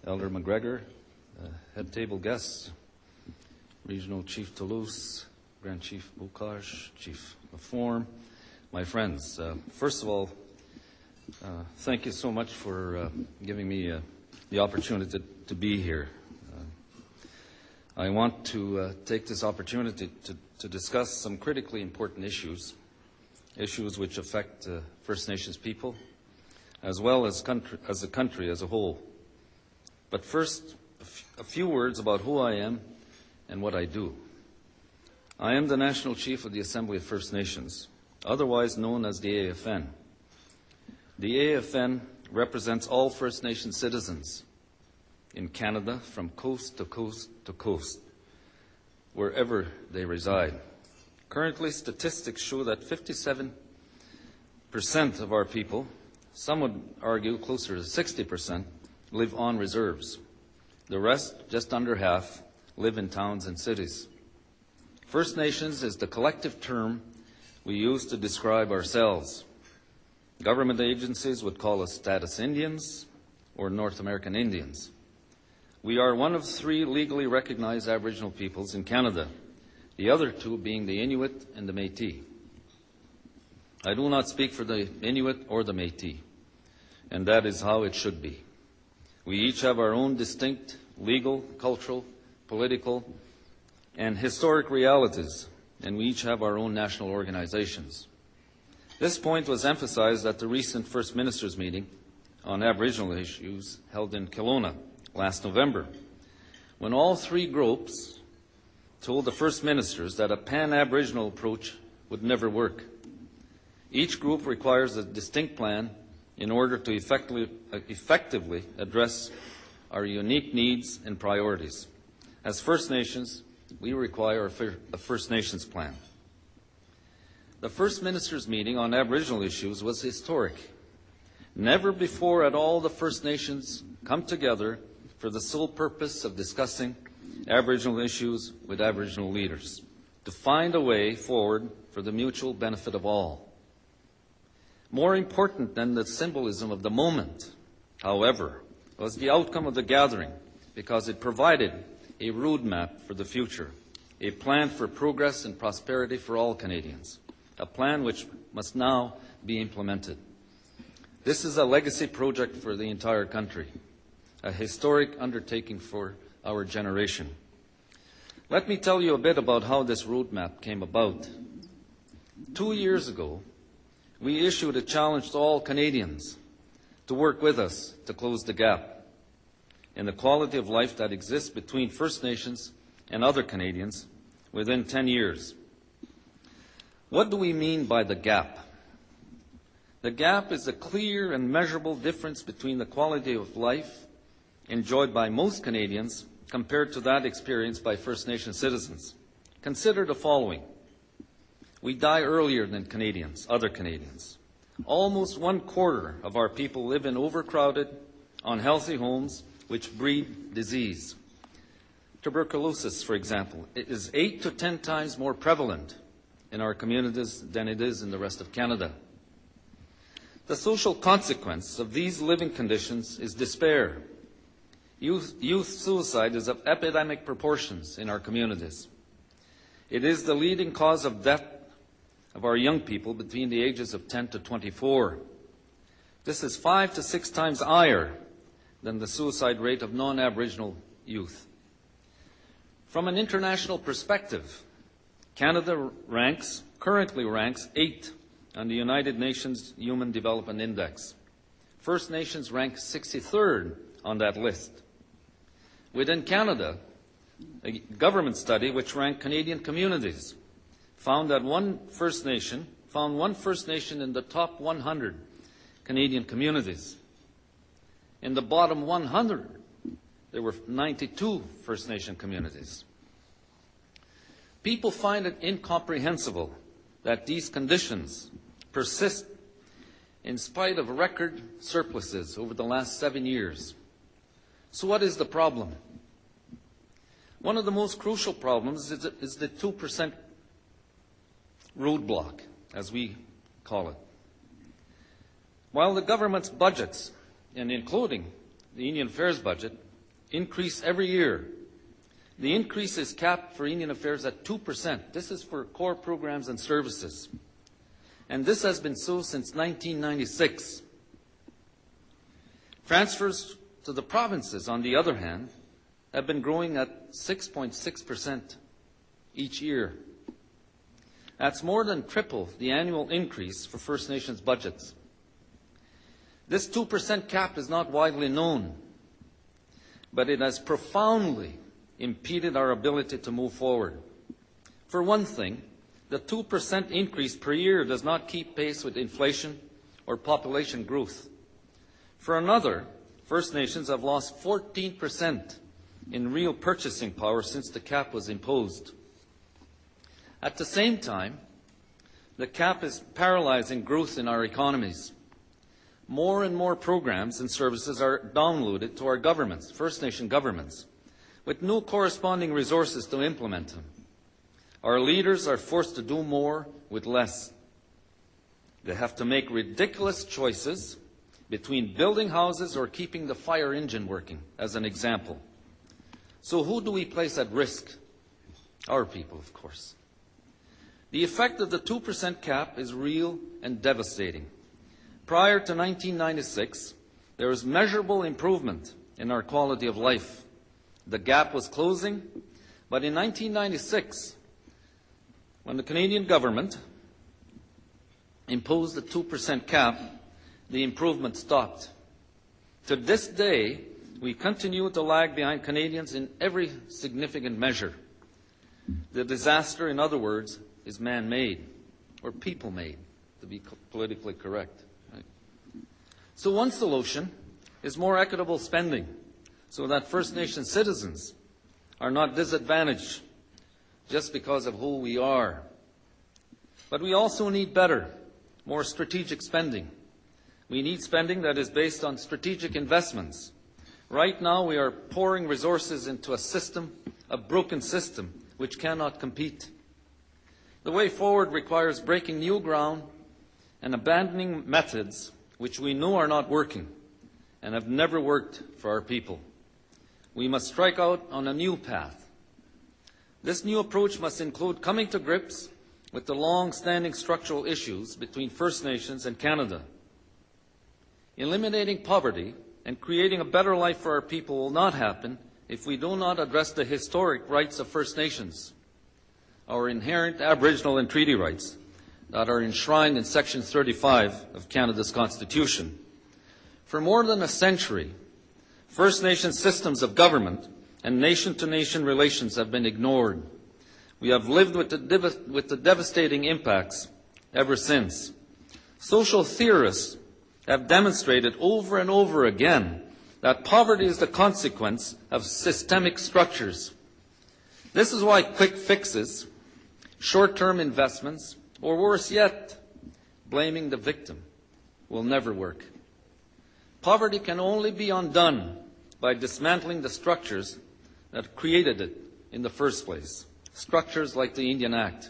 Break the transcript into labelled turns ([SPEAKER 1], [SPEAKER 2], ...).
[SPEAKER 1] Elder McGregor, head table guests, Regional Chief Toulouse, Grand Chief Bocage, Chief Laforme, my friends. First of all, thank you so much for giving me the opportunity to be here. I want to take this opportunity to discuss some critically important issues which affect First Nations people, as well as the country as a whole. But first, a few words about who I am and what I do. I am the National Chief of the Assembly of First Nations, otherwise known as the AFN. The AFN represents all First Nation citizens in Canada from coast to coast to coast, wherever they reside. Currently, statistics show that 57% of our people, some would argue closer to 60%, live on reserves. The rest, just under half, live in towns and cities. First Nations is the collective term we use to describe ourselves. Government agencies would call us Status Indians or North American Indians. We are one of 3 legally recognized Aboriginal peoples in Canada, the other 2 being the Inuit and the Métis. I do not speak for the Inuit or the Métis, and that is how it should be. We each have our own distinct legal, cultural, political, and historic realities, and we each have our own national organizations. This point was emphasized at the recent First Ministers' meeting on Aboriginal issues held in Kelowna last November, when all 3 groups told the First Ministers that a pan-Aboriginal approach would never work. Each group requires a distinct plan in order to effectively address our unique needs and priorities. As First Nations, we require a First Nations plan. The First Ministers' meeting on Aboriginal issues was historic. Never before had all the First Nations come together for the sole purpose of discussing Aboriginal issues with Aboriginal leaders, to find a way forward for the mutual benefit of all. More important than the symbolism of the moment, however, was the outcome of the gathering, because it provided a roadmap for the future, a plan for progress and prosperity for all Canadians, a plan which must now be implemented. This is a legacy project for the entire country, a historic undertaking for our generation. Let me tell you a bit about how this roadmap came about. 2 years ago, we issued a challenge to all Canadians to work with us to close the gap in the quality of life that exists between First Nations and other Canadians within 10 years. What do we mean by the gap? The gap is a clear and measurable difference between the quality of life enjoyed by most Canadians compared to that experienced by First Nation citizens. Consider the following. We die earlier than Canadians, other Canadians. Almost 1/4 of our people live in overcrowded, unhealthy homes which breed disease. Tuberculosis, for example, is 8 to 10 times more prevalent in our communities than it is in the rest of Canada. The social consequence of these living conditions is despair. Youth suicide is of epidemic proportions in our communities. It is the leading cause of death of our young people between the ages of 10 to 24. This is 5 to 6 times higher than the suicide rate of non-Aboriginal youth. From an international perspective, Canada currently ranks 8 on the United Nations Human Development Index. First Nations rank 63rd on that list. Within Canada, a government study which ranked Canadian communities found one First Nation in the top 100 Canadian communities. In the bottom 100, there were 92 First Nation communities. People find it incomprehensible that these conditions persist in spite of record surpluses over the last 7 years. So what is the problem? One of the most crucial problems is the 2% roadblock, as we call it. While the government's budgets, and including the Indian Affairs budget, increase every year. The increase is capped for Indian Affairs at 2%. This is for core programs and services. And this has been so since 1996. Transfers to the provinces, on the other hand, have been growing at 6.6% each year. That's more than triple the annual increase for First Nations budgets. This 2% cap is not widely known, but it has profoundly impeded our ability to move forward. For one thing, the 2% increase per year does not keep pace with inflation or population growth. For another, First Nations have lost 14% in real purchasing power since the cap was imposed. At the same time, the cap is paralyzing growth in our economies. More and more programs and services are downloaded to our governments, First Nation governments, with no corresponding resources to implement them. Our leaders are forced to do more with less. They have to make ridiculous choices between building houses or keeping the fire engine working, as an example. So who do we place at risk? Our people, of course. The effect of the 2% cap is real and devastating. Prior to 1996, there was measurable improvement in our quality of life. The gap was closing, but in 1996, when the Canadian government imposed the 2% cap, the improvement stopped. To this day, we continue to lag behind Canadians in every significant measure. The disaster, in other words, is man-made, or people-made, to be politically correct. Right? So one solution is more equitable spending, so that First Nation citizens are not disadvantaged just because of who we are. But we also need better, more strategic spending. We need spending that is based on strategic investments. Right now, we are pouring resources into a system, a broken system, which cannot compete. The way forward requires breaking new ground and abandoning methods which we know are not working and have never worked for our people. We must strike out on a new path. This new approach must include coming to grips with the long-standing structural issues between First Nations and Canada. Eliminating poverty and creating a better life for our people will not happen if we do not address the historic rights of First Nations, our inherent Aboriginal and treaty rights that are enshrined in Section 35 of Canada's Constitution. For more than a century, First Nation systems of government and nation-to-nation relations have been ignored. We have lived with the devastating impacts ever since. Social theorists have demonstrated over and over again that poverty is the consequence of systemic structures. This is why quick fixes, short-term investments, or worse yet, blaming the victim, will never work. Poverty can only be undone by dismantling the structures that created it in the first place, structures like the Indian Act.